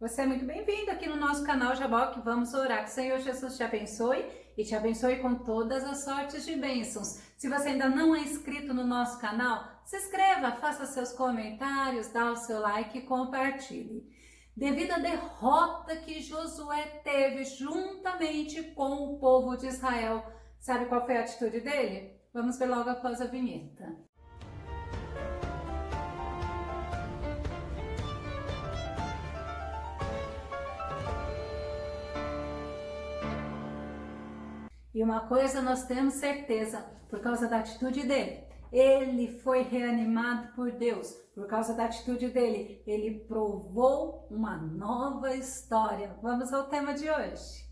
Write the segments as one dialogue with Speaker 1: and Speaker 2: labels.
Speaker 1: Você é muito bem-vindo aqui no nosso canal Jaboque. Vamos orar que o Senhor Jesus te abençoe e te abençoe com todas as sortes de bênçãos. Se você ainda não é inscrito no nosso canal, se inscreva, faça seus comentários, dá o seu like e compartilhe. Devido à derrota que Josué teve juntamente com o povo de Israel, sabe qual foi a atitude dele? Vamos ver logo após a vinheta. E uma coisa nós temos certeza, por causa da atitude dele, ele foi reanimado por Deus. Por causa da atitude dele, ele provou uma nova história. Vamos ao tema de hoje.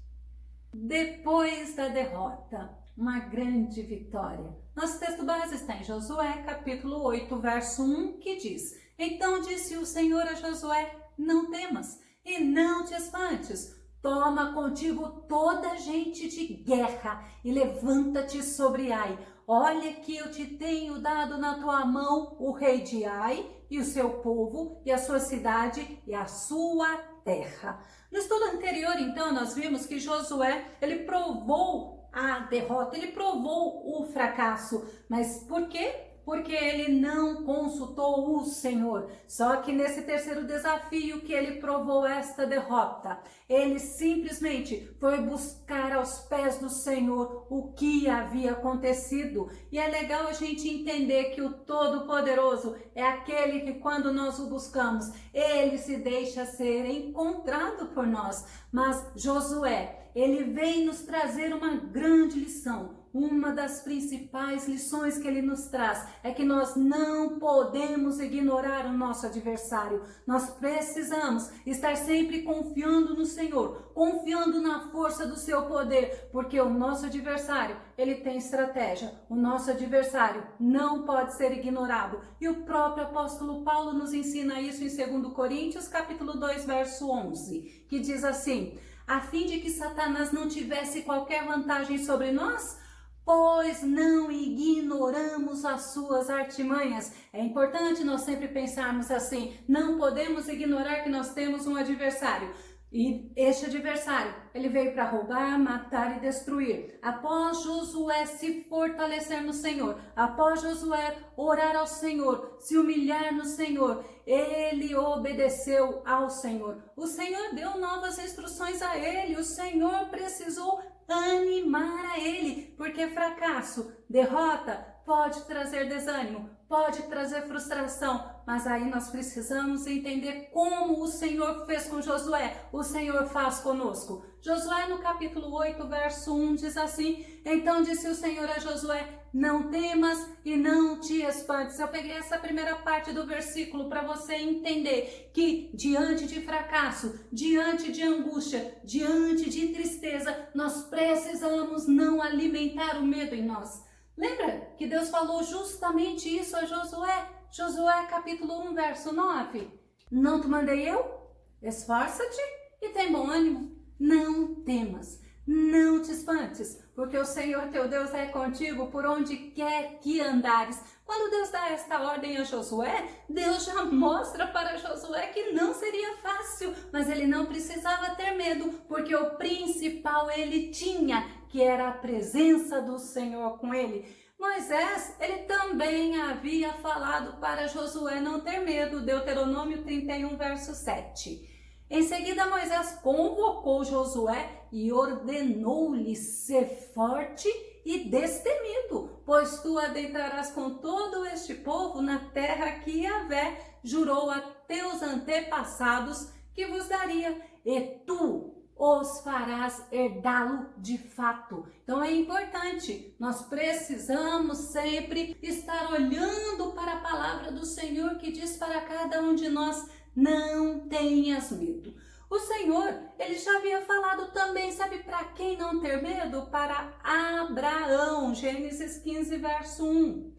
Speaker 1: Depois da derrota, uma grande vitória. Nosso texto base está em Josué, capítulo 8, verso 1, que diz: Então disse o Senhor a Josué, não temas e não te espantes. Toma contigo toda a gente de guerra e levanta-te sobre Ai. Olha que eu te tenho dado na tua mão o rei de Ai e o seu povo e a sua cidade e a sua terra. No estudo anterior, então, nós vimos que Josué, ele provou a derrota, ele provou o fracasso. Mas por quê? Porque ele não consultou o Senhor. Só que nesse terceiro desafio que ele provou esta derrota, ele simplesmente foi buscar aos pés do Senhor o que havia acontecido. E é legal a gente entender que o Todo-Poderoso é aquele que, quando nós o buscamos, ele se deixa ser encontrado por nós. Mas Josué, ele vem nos trazer uma grande lição. Uma das principais lições que ele nos traz é que nós não podemos ignorar o nosso adversário. Nós precisamos estar sempre confiando no Senhor, confiando na força do seu poder, porque o nosso adversário, ele tem estratégia. O nosso adversário não pode ser ignorado. E o próprio apóstolo Paulo nos ensina isso em 2 Coríntios, capítulo 2, verso 11, que diz assim: a fim de que Satanás não tivesse qualquer vantagem sobre nós, pois não ignoramos as suas artimanhas. É importante nós sempre pensarmos assim, não podemos ignorar que nós temos um adversário. E este adversário, ele veio para roubar, matar e destruir. Após Josué se fortalecer no Senhor, após Josué orar ao Senhor, se humilhar no Senhor, ele obedeceu ao Senhor. O Senhor deu novas instruções a ele, o Senhor precisou animar a ele, porque fracasso, derrota, pode trazer desânimo, pode trazer frustração, mas aí nós precisamos entender como o Senhor fez com Josué, o Senhor faz conosco. Josué no capítulo 8, verso 1 diz assim: Então disse o Senhor a Josué, não temas e não te espantes. Eu peguei essa primeira parte do versículo para você entender que diante de fracasso, diante de angústia, diante de tristeza, nós precisamos não alimentar o medo em nós. Lembra que Deus falou justamente isso a Josué? Josué capítulo 1, verso 9. Não te mandei eu? Esforça-te e tem bom ânimo. Não temas, não te espantes, porque o Senhor teu Deus é contigo por onde quer que andares. Quando Deus dá esta ordem a Josué, Deus já mostra para Josué que não seria fácil, mas ele não precisava ter medo, porque o principal ele tinha, que era a presença do Senhor com ele. Moisés, ele também havia falado para Josué não ter medo, Deuteronômio 31, verso 7. Em seguida, Moisés convocou Josué e ordenou-lhe ser forte e destemido, pois tu adentrarás com todo este povo na terra que Yahvé jurou a teus antepassados que vos daria, e tu os farás herdá-lo de fato. Então é importante, nós precisamos sempre estar olhando para a palavra do Senhor que diz para cada um de nós: não tenhas medo. O Senhor, ele já havia falado também, sabe para quem não ter medo? Para Abraão, Gênesis 15, verso 1.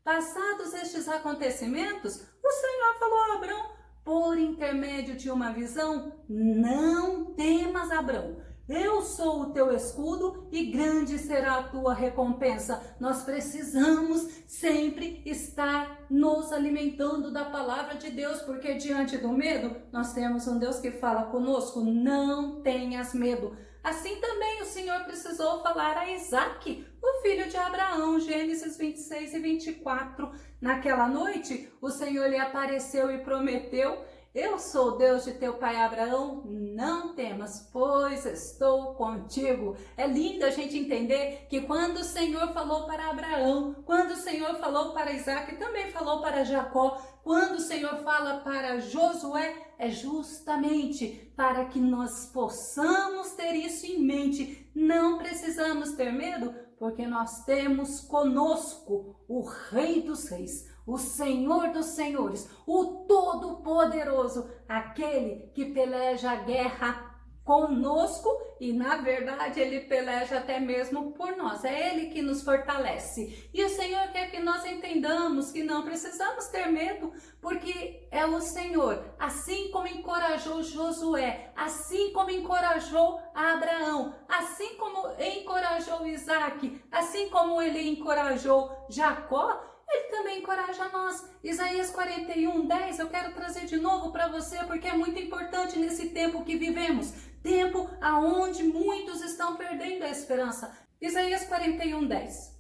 Speaker 1: Passados estes acontecimentos, o Senhor falou a Abraão, por intermédio de uma visão: não temas, Abraão, Eu sou o teu escudo e grande será a tua recompensa. Nós precisamos sempre estar nos alimentando da palavra de Deus, porque diante do medo, nós temos um Deus que fala conosco: não tenhas medo. Assim também o Senhor precisou falar a Isaque, o filho de Abraão, Gênesis 26 e 24. Naquela noite, o Senhor lhe apareceu e prometeu: eu sou o Deus de teu pai Abraão, não temas, pois estou contigo. É lindo a gente entender que quando o Senhor falou para Abraão, quando o Senhor falou para Isaque, também falou para Jacó, quando o Senhor fala para Josué, é justamente para que nós possamos ter isso em mente. Não precisamos ter medo, porque nós temos conosco o Rei dos Reis, o Senhor dos Senhores, o Todo-Poderoso, aquele que peleja a guerra conosco e, na verdade, ele peleja até mesmo por nós. É ele que nos fortalece. E o Senhor quer que nós entendamos que não precisamos ter medo, porque é o Senhor, assim como encorajou Josué, assim como encorajou Abraão, assim como encorajou Isaque, assim como ele encorajou Jacó, ele também encoraja nós. Isaías 41, 10, eu quero trazer de novo para você, porque é muito importante nesse tempo que vivemos. Tempo aonde muitos estão perdendo a esperança. Isaías 41, 10.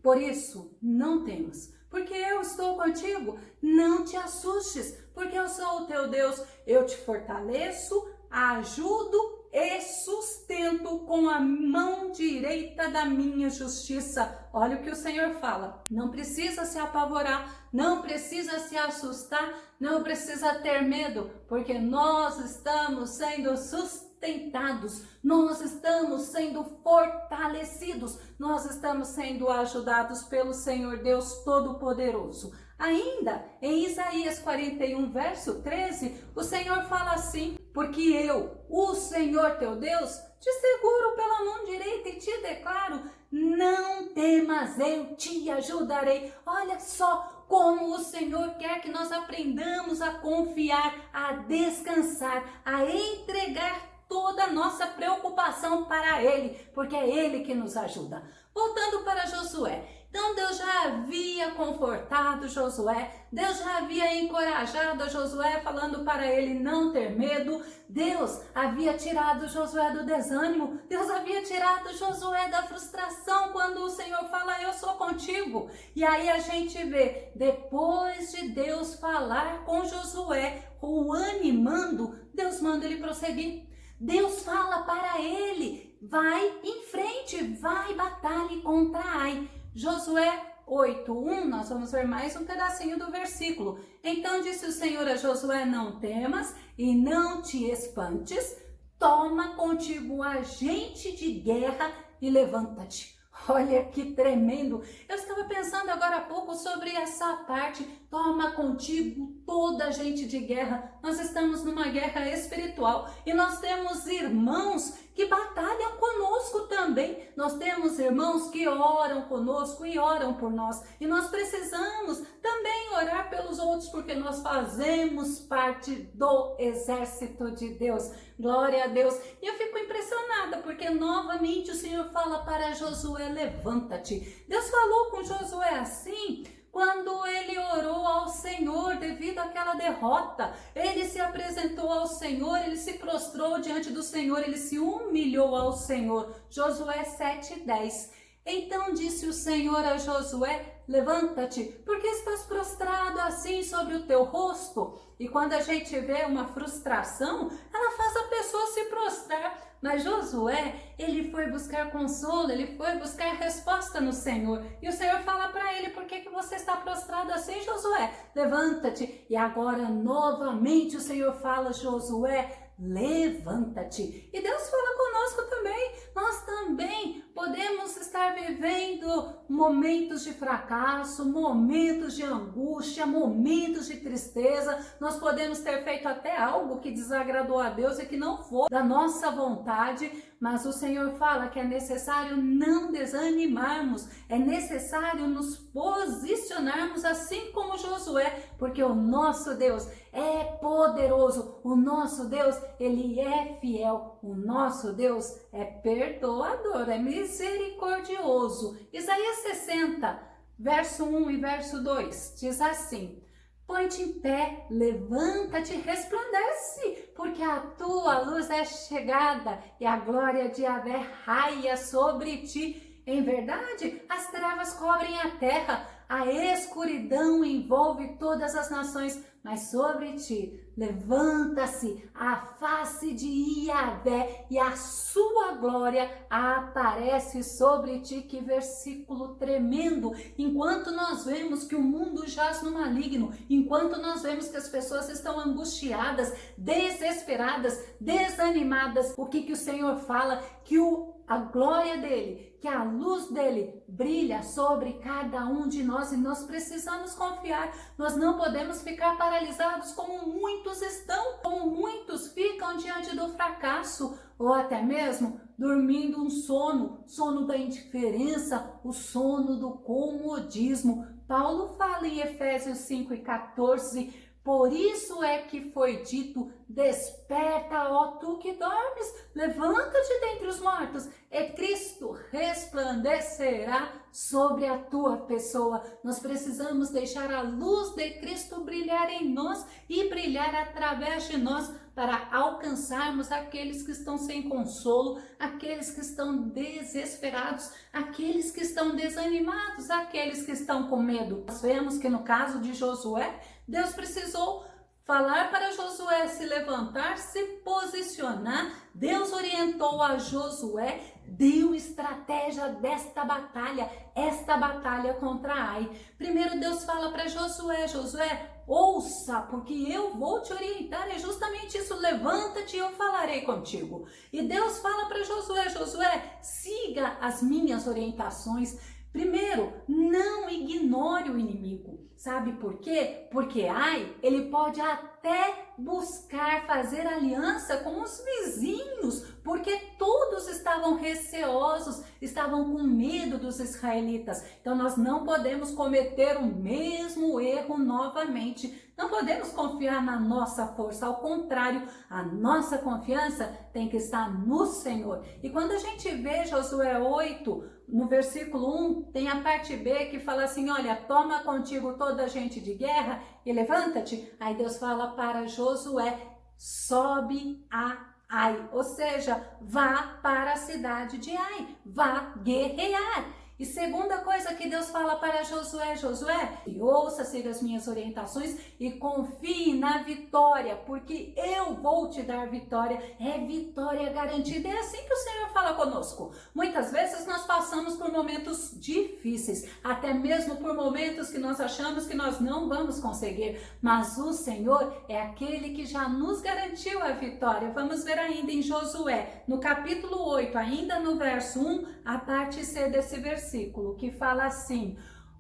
Speaker 1: Por isso, não temas, porque eu estou contigo. Não te assustes, porque eu sou o teu Deus. Eu te fortaleço, ajudo e sustento com a mão direita da minha justiça. Olha o que o Senhor fala. Não precisa se apavorar, não precisa se assustar, não precisa ter medo, porque nós estamos sendo sustentados, nós estamos sendo fortalecidos, nós estamos sendo ajudados pelo Senhor Deus Todo-Poderoso. Ainda em Isaías 41, verso 13, o Senhor fala assim: porque eu, o Senhor teu Deus, te seguro pela mão direita e te declaro: não temas, eu te ajudarei. Olha só como o Senhor quer que nós aprendamos a confiar, a descansar, a entregar toda a nossa preocupação para Ele, porque é Ele que nos ajuda. Voltando para Josué. Então Deus já havia confortado Josué, Deus já havia encorajado a Josué, falando para ele não ter medo. Deus havia tirado Josué do desânimo, Deus havia tirado Josué da frustração, quando o Senhor fala: eu sou contigo. E aí a gente vê, depois de Deus falar com Josué, o animando, Deus manda ele prosseguir. Deus fala para ele: vai em frente, vai, batalhe contra Ai. Josué 8:1, nós vamos ver mais um pedacinho do versículo. Então disse o Senhor a Josué: não temas e não te espantes, toma contigo agente de guerra e levanta-te. Olha que tremendo! Eu estava pensando agora há pouco sobre essa parte. Toma contigo toda a gente de guerra. Nós estamos numa guerra espiritual e nós temos irmãos que batalham conosco também. Nós temos irmãos que oram conosco e oram por nós. E nós precisamos também orar pelos outros, porque nós fazemos parte do exército de Deus. Glória a Deus. E eu fico impressionada, porque novamente o Senhor fala para Josué: levanta-te. Deus falou com Josué assim quando ele orou ao Senhor devido àquela derrota. Ele se apresentou ao Senhor, ele se prostrou diante do Senhor, ele se humilhou ao Senhor. Josué 7:10. Então disse o Senhor a Josué: levanta-te, porque estás prostrado assim sobre o teu rosto? E quando a gente vê uma frustração, ela faz a pessoa se prostrar. Mas Josué, ele foi buscar consolo, ele foi buscar resposta no Senhor. E o Senhor fala para ele: por que você está prostrado assim, Josué? Levanta-te. E agora, novamente, o Senhor fala: Josué, levanta-te. E Deus fala conosco também. Nós também podemos estar vivendo momentos de fracasso, momentos de angústia, momentos de tristeza. Nós podemos ter feito até algo que desagradou a Deus e que não foi da nossa vontade, mas o Senhor fala que é necessário não desanimarmos, é necessário nos posicionarmos assim como Josué, porque o nosso Deus é poderoso. o nosso Deus, ele é fiel, o nosso Deus é perdoador, é misericordioso. Isaías 60, verso 1 e verso 2, diz assim: põe-te em pé, levanta-te e resplandece, porque a tua luz é chegada e a glória de Yahvé raia sobre ti. Em verdade, as trevas cobrem a terra, a escuridão envolve todas as nações, mas sobre ti levanta-se a face de Yahvé e a sua glória aparece sobre ti. Que versículo tremendo! Enquanto nós vemos que o mundo jaz no maligno, enquanto nós vemos que as pessoas estão angustiadas, desesperadas, desanimadas, o que o Senhor fala? Que a glória dele, que a luz dele brilha sobre cada um de nós, e nós precisamos confiar. Nós não podemos ficar paralisados como muitos estão, como muitos ficam diante do fracasso, ou até mesmo dormindo um sono da indiferença, o sono do comodismo. Paulo fala em Efésios 5:14, por isso é que foi dito: desperta, ó tu que dormes, levanta-te dentre os mortos, e Cristo resplandecerá sobre a tua pessoa. Nós precisamos deixar a luz de Cristo brilhar em nós e brilhar através de nós, para alcançarmos aqueles que estão sem consolo, aqueles que estão desesperados, aqueles que estão desanimados, aqueles que estão com medo. Nós vemos que no caso de Josué, Deus precisou falar para Josué se levantar, se posicionar. Deus orientou a Josué, deu estratégia desta batalha, esta batalha contra Ai. Primeiro Deus fala para Josué: Josué, ouça, porque eu vou te orientar. É justamente isso: levanta-te e eu falarei contigo. E Deus fala para Josué: Josué, siga as minhas orientações. Primeiro, não ignore o inimigo. Sabe por quê? Porque Ai, ele pode até buscar fazer aliança com os vizinhos, porque todos estavam receosos, estavam com medo dos israelitas. Então nós não podemos cometer o mesmo erro novamente. Não podemos confiar na nossa força, ao contrário, a nossa confiança tem que estar no Senhor. E quando a gente vê Josué 8, no versículo 1, tem a parte B que fala assim: olha, toma contigo toda a gente de guerra e levanta-te. Aí Deus fala para Josué: sobe a Ai, ou seja, vá para a cidade de Ai, vá guerrear. E segunda coisa que Deus fala para Josué: Josué, ouça, siga as minhas orientações e confie na vitória, porque eu vou te dar vitória. É vitória garantida. É assim que o Senhor fala conosco. Muitas vezes nós passamos por momentos difíceis, até mesmo por momentos que nós achamos que nós não vamos conseguir, mas o Senhor é aquele que já nos garantiu a vitória. Vamos ver ainda em Josué, no capítulo 8, ainda no verso 1, a parte C desse versículo, que fala assim: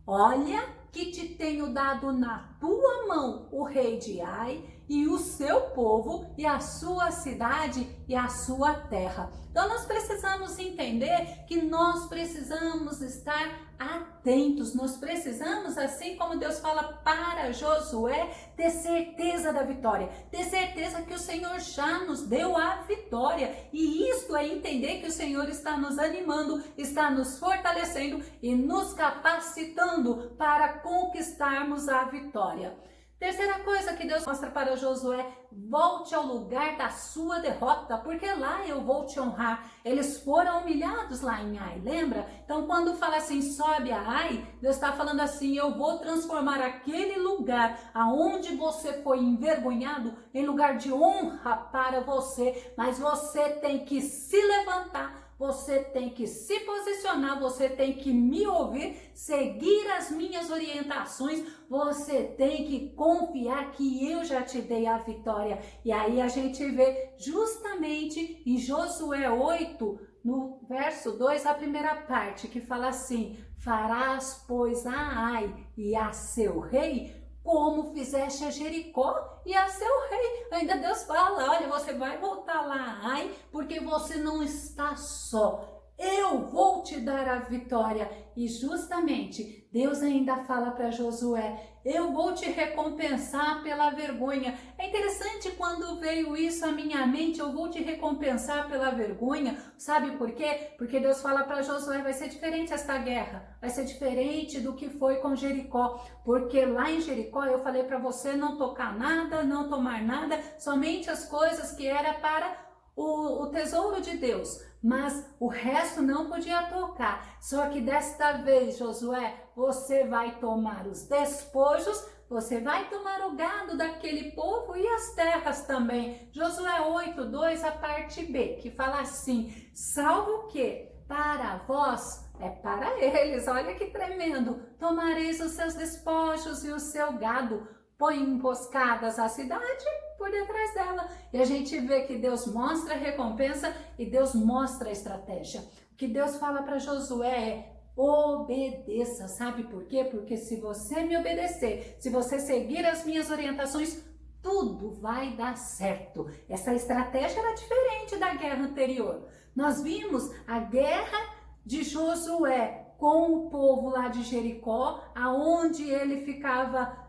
Speaker 1: olha que te tenho dado na tua mão o rei de Ai e o seu povo e a sua cidade e a sua terra. Então nós precisamos entender que nós precisamos estar atentos, nós precisamos, assim como Deus fala para Josué, ter certeza da vitória, ter certeza que o Senhor já nos deu a vitória. E isto é entender que o Senhor está nos animando, está nos fortalecendo e nos capacitando para conquistarmos a vitória. Terceira coisa que Deus mostra para Josué: volte ao lugar da sua derrota, porque lá eu vou te honrar. Eles foram humilhados lá em Ai, lembra? Então quando fala assim, sobe a Ai, Deus está falando assim: eu vou transformar aquele lugar aonde você foi envergonhado em lugar de honra para você. Mas você tem que se levantar, você tem que se posicionar, você tem que me ouvir, seguir as minhas orientações, você tem que confiar que eu já te dei a vitória. E aí a gente vê justamente em Josué 8, no verso 2, a primeira parte, que fala assim: farás, pois, a Ai e a seu rei como fizeste a Jericó e a seu rei. Ainda Deus fala: olha, você vai voltar lá a Ai, porque você não está só. eu vou te dar a vitória. E justamente Deus ainda fala para Josué, eu vou te recompensar pela vergonha. É interessante quando veio isso à minha mente, eu vou te recompensar pela vergonha. Sabe por quê? Porque Deus fala para Josué, vai ser diferente esta guerra, vai ser diferente do que foi com Jericó. Porque lá em Jericó eu falei para você não tocar nada, não tomar nada, somente as coisas que era para o tesouro de Deus, mas o resto não podia tocar. Só que desta vez, Josué, você vai tomar os despojos, você vai tomar o gado daquele povo e as terras também. Josué 8:2, a parte B, que fala assim, salvo que para vós, é para eles, olha que tremendo, tomareis os seus despojos e o seu gado, põe emboscadas à cidade por detrás dela. E a gente vê que Deus mostra a recompensa e Deus mostra a estratégia. O que Deus fala para Josué é, obedeça. Sabe por quê? Porque se você me obedecer, se você seguir as minhas orientações, tudo vai dar certo. Essa estratégia era diferente da guerra anterior. Nós vimos a guerra de Josué com o povo lá de Jericó, aonde ele ficava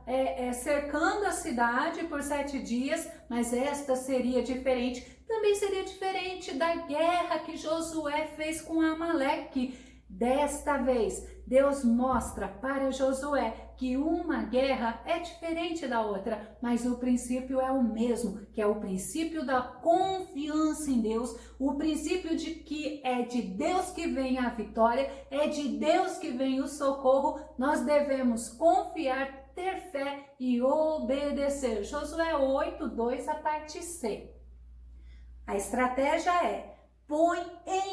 Speaker 1: cercando a cidade por 7 dias, mas esta seria diferente. Também seria diferente da guerra que Josué fez com Amaleque. Desta vez, Deus mostra para Josué que uma guerra é diferente da outra, mas o princípio é o mesmo, que é o princípio da confiança em Deus, o princípio de que é de Deus que vem a vitória, é de Deus que vem o socorro. Nós devemos confiar, ter fé e obedecer. Josué 8:2, a parte C. A estratégia é, põe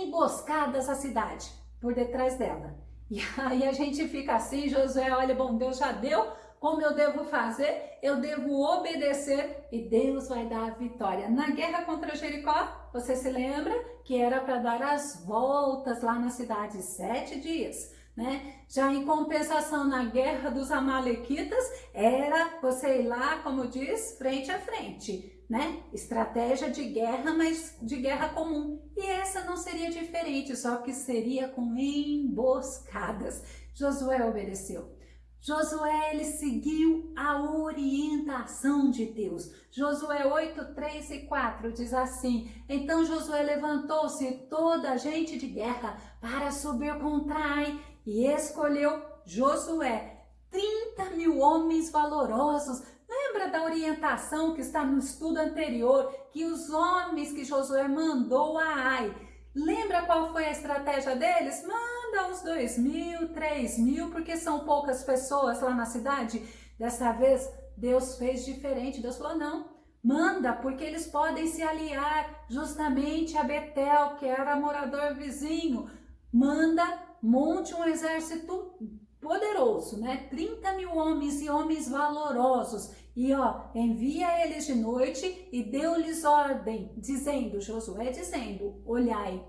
Speaker 1: emboscadas a cidade por detrás dela. E aí a gente fica assim, Josué, olha, bom, Deus já deu, como eu devo fazer? Eu devo obedecer e Deus vai dar a vitória. Na guerra contra Jericó, você se lembra que era para dar as voltas lá na cidade 7 dias, né? Já em compensação na guerra dos amalequitas, era você ir lá, como diz, frente a frente, né? Estratégia de guerra, mas de guerra comum. E essa não seria diferente, só que seria com emboscadas. Josué obedeceu. Josué, ele seguiu a orientação de Deus. Josué 8:3 e 4 diz assim, então Josué levantou-se toda a gente de guerra para subir contra Ai e escolheu Josué 30.000 homens valorosos. Lembra da orientação que está no estudo anterior, que os homens que Josué mandou a Ai, lembra qual foi a estratégia deles? Manda uns 2.000, 3.000, porque são poucas pessoas lá na cidade. Dessa vez, Deus fez diferente. Deus falou, não, manda, porque eles podem se aliar justamente a Betel, que era morador vizinho. Manda, monte um exército poderoso, né? 30.000 homens e homens valorosos. E envia eles de noite e deu-lhes ordem, dizendo, Josué dizendo, olhai,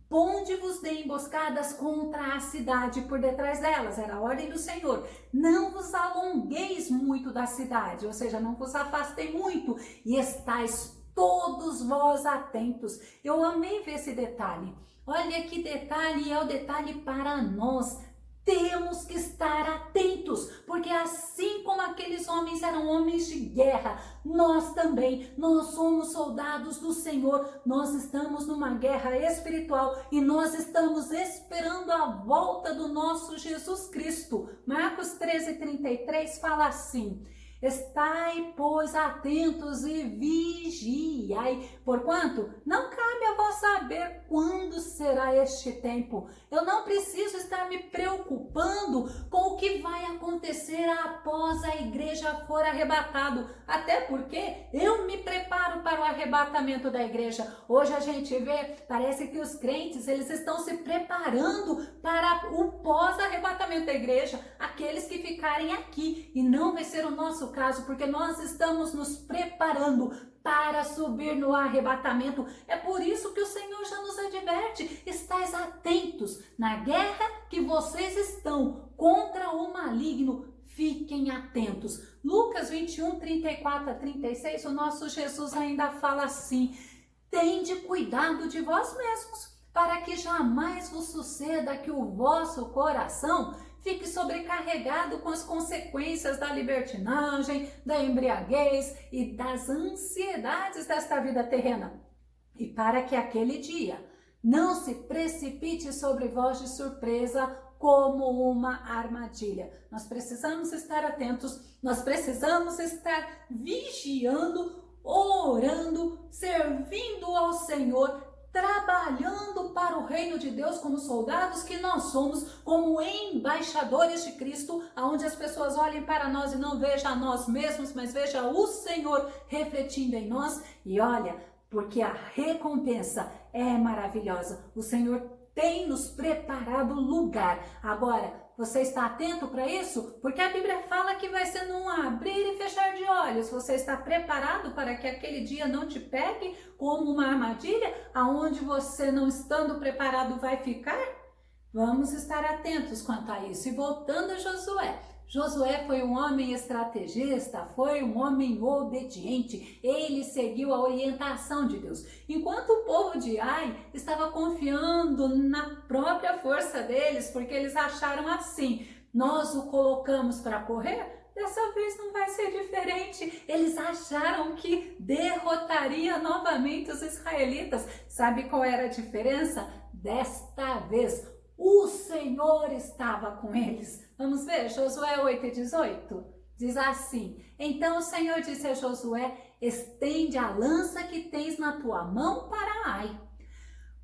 Speaker 1: ponde-vos de emboscadas contra a cidade por detrás delas, era a ordem do Senhor. Não vos alongueis muito da cidade, ou seja, não vos afastem muito, e estáis todos vós atentos. Eu amei ver esse detalhe. Olha que detalhe, é o detalhe para nós. Temos que estar atentos, porque assim como aqueles homens eram homens de guerra, nós também, nós somos soldados do Senhor, nós estamos numa guerra espiritual e nós estamos esperando a volta do nosso Jesus Cristo. Marcos 13:33 fala assim, estai, pois, atentos e vigiai, porquanto não cabe a vós saber quando será este tempo. Eu não preciso estar me preocupando com o que vai acontecer após a igreja for arrebatado, até porque eu me preparo para o arrebatamento da igreja. Hoje a gente vê, parece que os crentes, eles estão se preparando para o pós-arrebatamento da igreja, aqueles que ficarem aqui, e não vai ser o nosso caso, porque nós estamos nos preparando para subir no arrebatamento. É por isso que o Senhor já nos adverte, estais atentos na guerra que vocês estão contra o maligno, fiquem atentos. Lucas 21:34-36, o nosso Jesus ainda fala assim, tende cuidado de vós mesmos, para que jamais vos suceda que o vosso coração fique sobrecarregado com as consequências da libertinagem, da embriaguez e das ansiedades desta vida terrena. E para que aquele dia não se precipite sobre vós de surpresa como uma armadilha. Nós precisamos estar atentos, nós precisamos estar vigiando, orando, servindo ao Senhor, trabalhando para o reino de Deus como soldados que nós somos, como embaixadores de Cristo, aonde as pessoas olhem para nós e não vejam a nós mesmos, mas vejam o Senhor refletindo em nós. E olha, porque a recompensa é maravilhosa. O Senhor tem nos preparado lugar. Agora, você está atento para isso? Porque a Bíblia fala que vai ser num abrir e fechar de olhos. Você está preparado para que aquele dia não te pegue como uma armadilha, aonde você, não estando preparado, vai ficar? Vamos estar atentos quanto a isso. E voltando a Josué. Josué foi um homem estrategista, foi um homem obediente. Ele seguiu a orientação de Deus. Enquanto o povo de Ai estava confiando na própria força deles, porque eles acharam assim: nós o colocamos para correr, dessa vez não vai ser diferente. Eles acharam que derrotaria novamente os israelitas. Sabe qual era a diferença? Desta vez, o Senhor estava com eles. Vamos ver, Josué 8:18, diz assim: então o Senhor disse a Josué: estende a lança que tens na tua mão para Ai,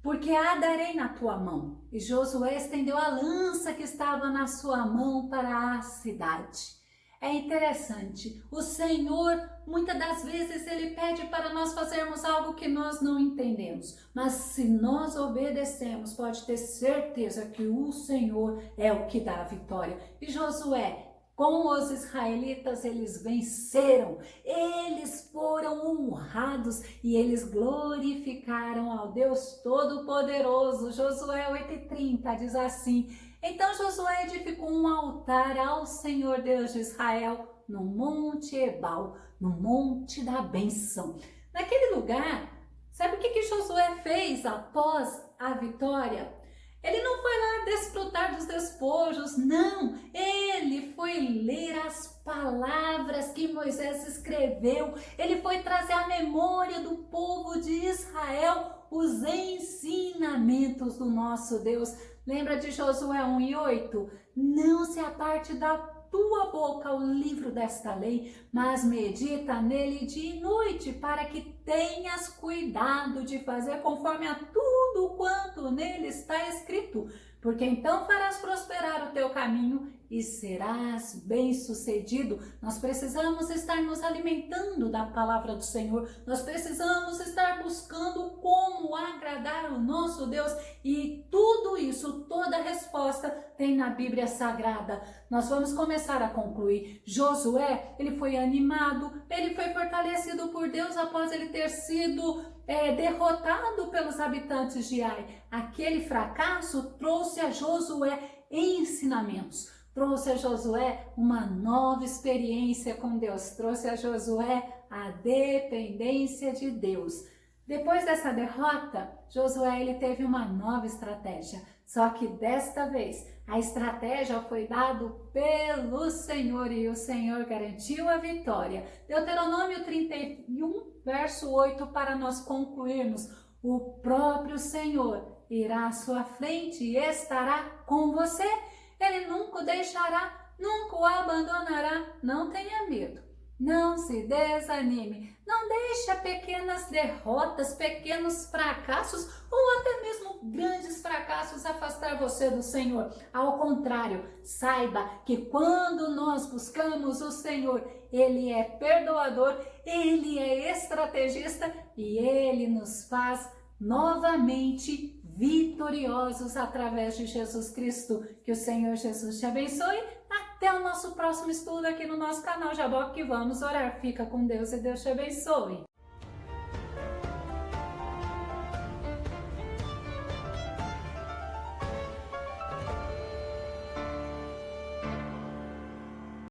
Speaker 1: porque a darei na tua mão. E Josué estendeu a lança que estava na sua mão para a cidade. É interessante, o Senhor, muitas das vezes, Ele pede para nós fazermos algo que nós não entendemos. Mas se nós obedecemos, pode ter certeza que o Senhor é o que dá a vitória. E Josué, com os israelitas, eles venceram, eles foram honrados e eles glorificaram ao Deus Todo-Poderoso. Josué 8:30 diz assim: então Josué edificou um altar ao Senhor Deus de Israel no Monte Ebal, no Monte da Bênção. Naquele lugar, sabe o que Josué fez após a vitória? Ele não foi lá desfrutar dos despojos, não. Ele foi ler as palavras que Moisés escreveu. Ele foi trazer à memória do povo de Israel os ensinamentos do nosso Deus. Lembra de Josué 1:8? Não se aparte da tua boca o livro desta lei, mas medita nele dia e noite, para que tenhas cuidado de fazer conforme a tudo quanto nele está escrito, porque então farás prosperar o teu caminho e serás bem-sucedido. Nós precisamos estar nos alimentando da palavra do Senhor, nós precisamos estar buscando como agradar o nosso Deus, e tudo isso, toda a resposta tem na Bíblia Sagrada. Nós vamos começar a concluir. Josué, ele foi animado, ele foi fortalecido por Deus após ele ter sido derrotado pelos habitantes de Ai. Aquele fracasso trouxe a Josué ensinamentos, trouxe a Josué uma nova experiência com Deus, trouxe a Josué a dependência de Deus. Depois dessa derrota, Josué ele teve uma nova estratégia, só que desta vez a estratégia foi dada pelo Senhor e o Senhor garantiu a vitória. Deuteronômio 31, verso 8, para nós concluirmos: o próprio Senhor irá à sua frente e estará com você. Ele nunca o deixará, nunca o abandonará. Não tenha medo, não se desanime, não deixe pequenas derrotas, pequenos fracassos ou até mesmo grandes fracassos afastar você do Senhor. Ao contrário, saiba que quando nós buscamos o Senhor, Ele é perdoador, Ele é estrategista e Ele nos faz novamente vitoriosos através de Jesus Cristo. Que o Senhor Jesus te abençoe. Até o nosso próximo estudo aqui no nosso canal Jaboque, que vamos orar. Fica com Deus e Deus te abençoe.